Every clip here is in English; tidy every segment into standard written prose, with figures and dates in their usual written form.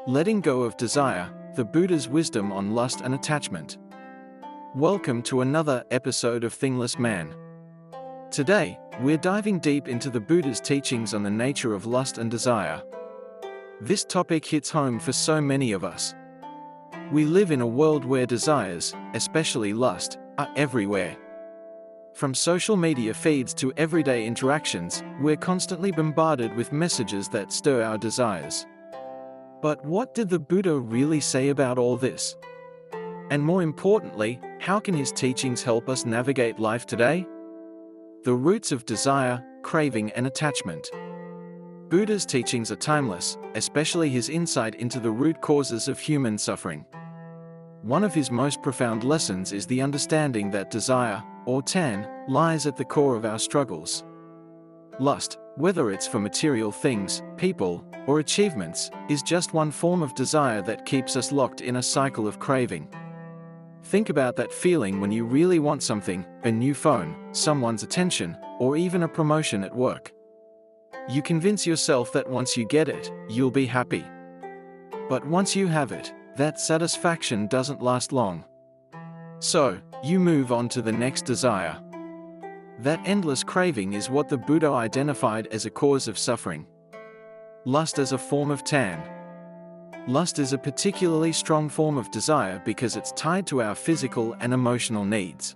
Letting go of desire, the Buddha's wisdom on lust and attachment. Welcome to another episode of Thingless Man. Today, we're diving deep into the Buddha's teachings on the nature of lust and desire. This topic hits home for so many of us. We live in a world where desires, especially lust, are everywhere. From social media feeds to everyday interactions, we're constantly bombarded with messages that stir our desires. But what did the Buddha really say about all this? And more importantly, how can his teachings help us navigate life today? The roots of desire, craving, and attachment. Buddha's teachings are timeless, especially his insight into the root causes of human suffering. One of his most profound lessons is the understanding that desire, or tan, lies at the core of our struggles. Lust, whether it's for material things, people, or achievements, is just one form of desire that keeps us locked in a cycle of craving. Think about that feeling when you really want something, a new phone, someone's attention, or even a promotion at work. You convince yourself that once you get it, you'll be happy. But once you have it, that satisfaction doesn't last long. So, you move on to the next desire. That endless craving is what the Buddha identified as a cause of suffering. Lust as a form of tan. Lust is a particularly strong form of desire because it's tied to our physical and emotional needs.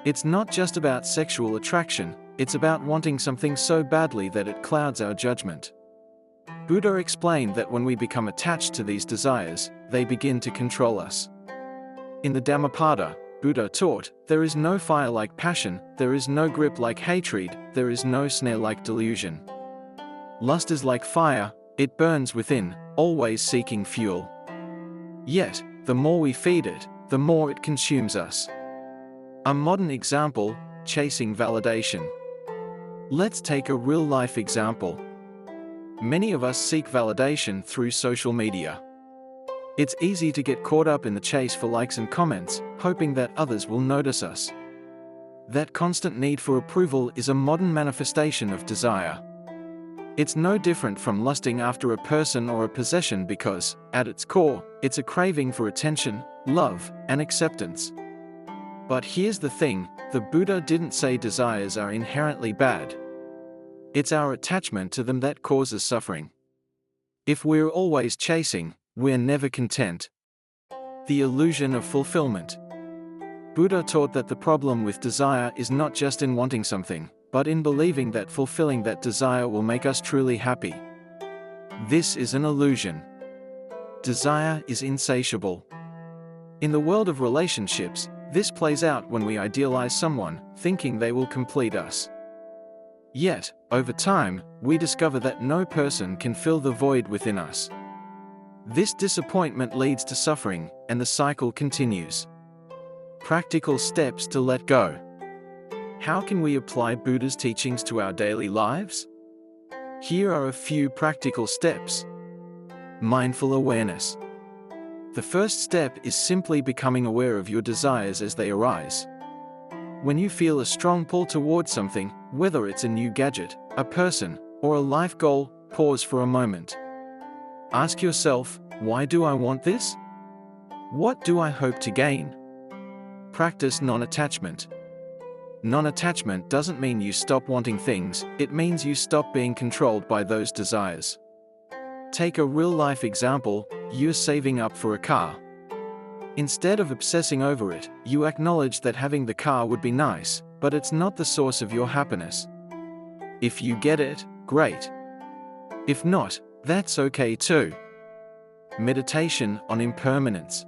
It's not just about sexual attraction, it's about wanting something so badly that it clouds our judgment. Buddha explained that when we become attached to these desires, they begin to control us. In the Dhammapada, Buddha taught, there is no fire like passion, there is no grip like hatred, there is no snare like delusion. Lust is like fire, it burns within, always seeking fuel. Yet, the more we feed it, the more it consumes us. A modern example, chasing validation. Let's take a real-life example. Many of us seek validation through social media. It's easy to get caught up in the chase for likes and comments, hoping that others will notice us. That constant need for approval is a modern manifestation of desire. It's no different from lusting after a person or a possession because, at its core, it's a craving for attention, love, and acceptance. But here's the thing, the Buddha didn't say desires are inherently bad. It's our attachment to them that causes suffering. If we're always chasing, we're never content. The illusion of fulfillment. Buddha taught that the problem with desire is not just in wanting something, but in believing that fulfilling that desire will make us truly happy. This is an illusion. Desire is insatiable. In the world of relationships, this plays out when we idealize someone, thinking they will complete us. Yet, over time, we discover that no person can fill the void within us. This disappointment leads to suffering, and the cycle continues. Practical steps to let go. How can we apply Buddha's teachings to our daily lives? Here are a few practical steps. Mindful awareness. The first step is simply becoming aware of your desires as they arise. When you feel a strong pull towards something, whether it's a new gadget, a person, or a life goal, pause for a moment. Ask yourself, why do I want this? What do I hope to gain? Practice non-attachment. Non-attachment doesn't mean you stop wanting things, it means you stop being controlled by those desires. Take a real-life example, you're saving up for a car. Instead of obsessing over it, you acknowledge that having the car would be nice, but it's not the source of your happiness. If you get it, great. If not, that's okay too. Meditation on impermanence.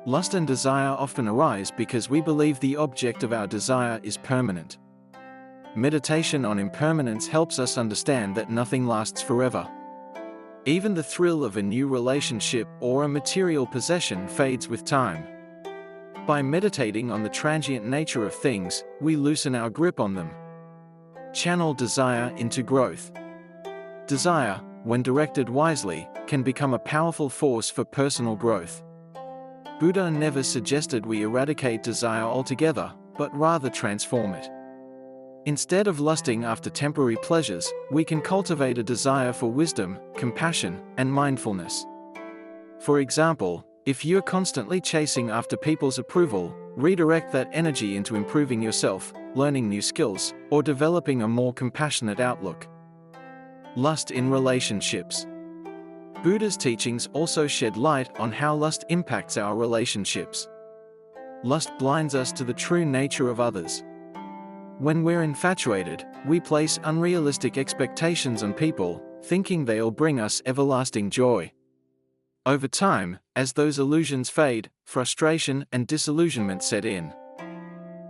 Lust and desire often arise because we believe the object of our desire is permanent. Meditation on impermanence helps us understand that nothing lasts forever. Even the thrill of a new relationship or a material possession fades with time. By meditating on the transient nature of things, we loosen our grip on them. Channel desire into growth. Desire, when directed wisely, can become a powerful force for personal growth. Buddha never suggested we eradicate desire altogether, but rather transform it. Instead of lusting after temporary pleasures, we can cultivate a desire for wisdom, compassion, and mindfulness. For example, if you're constantly chasing after people's approval, redirect that energy into improving yourself, learning new skills, or developing a more compassionate outlook. Lust in relationships. Buddha's teachings also shed light on how lust impacts our relationships. Lust blinds us to the true nature of others. When we're infatuated, we place unrealistic expectations on people, thinking they'll bring us everlasting joy. Over time, as those illusions fade, frustration and disillusionment set in.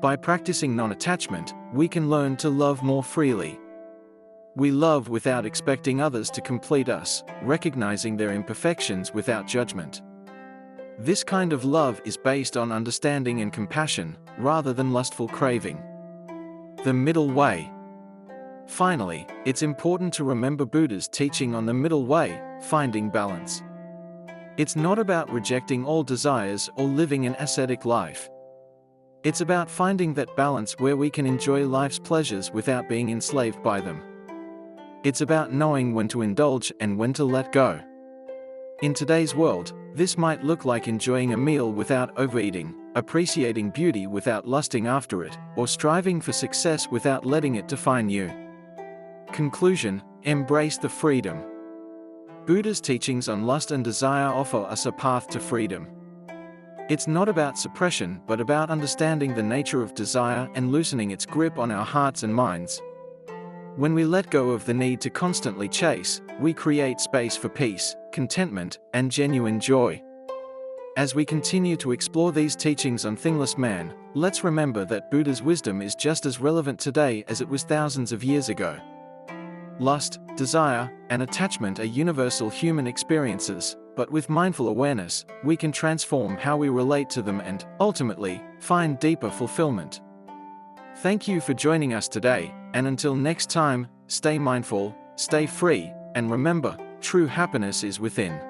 By practicing non-attachment, we can learn to love more freely. We love without expecting others to complete us, recognizing their imperfections without judgment. This kind of love is based on understanding and compassion, rather than lustful craving. The middle way. Finally, it's important to remember Buddha's teaching on the middle way, finding balance. It's not about rejecting all desires or living an ascetic life. It's about finding that balance where we can enjoy life's pleasures without being enslaved by them. It's about knowing when to indulge and when to let go. In today's world, this might look like enjoying a meal without overeating, appreciating beauty without lusting after it, or striving for success without letting it define you. Conclusion: embrace the freedom. Buddha's teachings on lust and desire offer us a path to freedom. It's not about suppression, but about understanding the nature of desire and loosening its grip on our hearts and minds. When we let go of the need to constantly chase, we create space for peace, contentment, and genuine joy. As we continue to explore these teachings on Thingless Man, let's remember that Buddha's wisdom is just as relevant today as it was thousands of years ago. Lust, desire, and attachment are universal human experiences, but with mindful awareness, we can transform how we relate to them and, ultimately, find deeper fulfillment. Thank you for joining us today, and until next time, stay mindful, stay free, and remember, true happiness is within.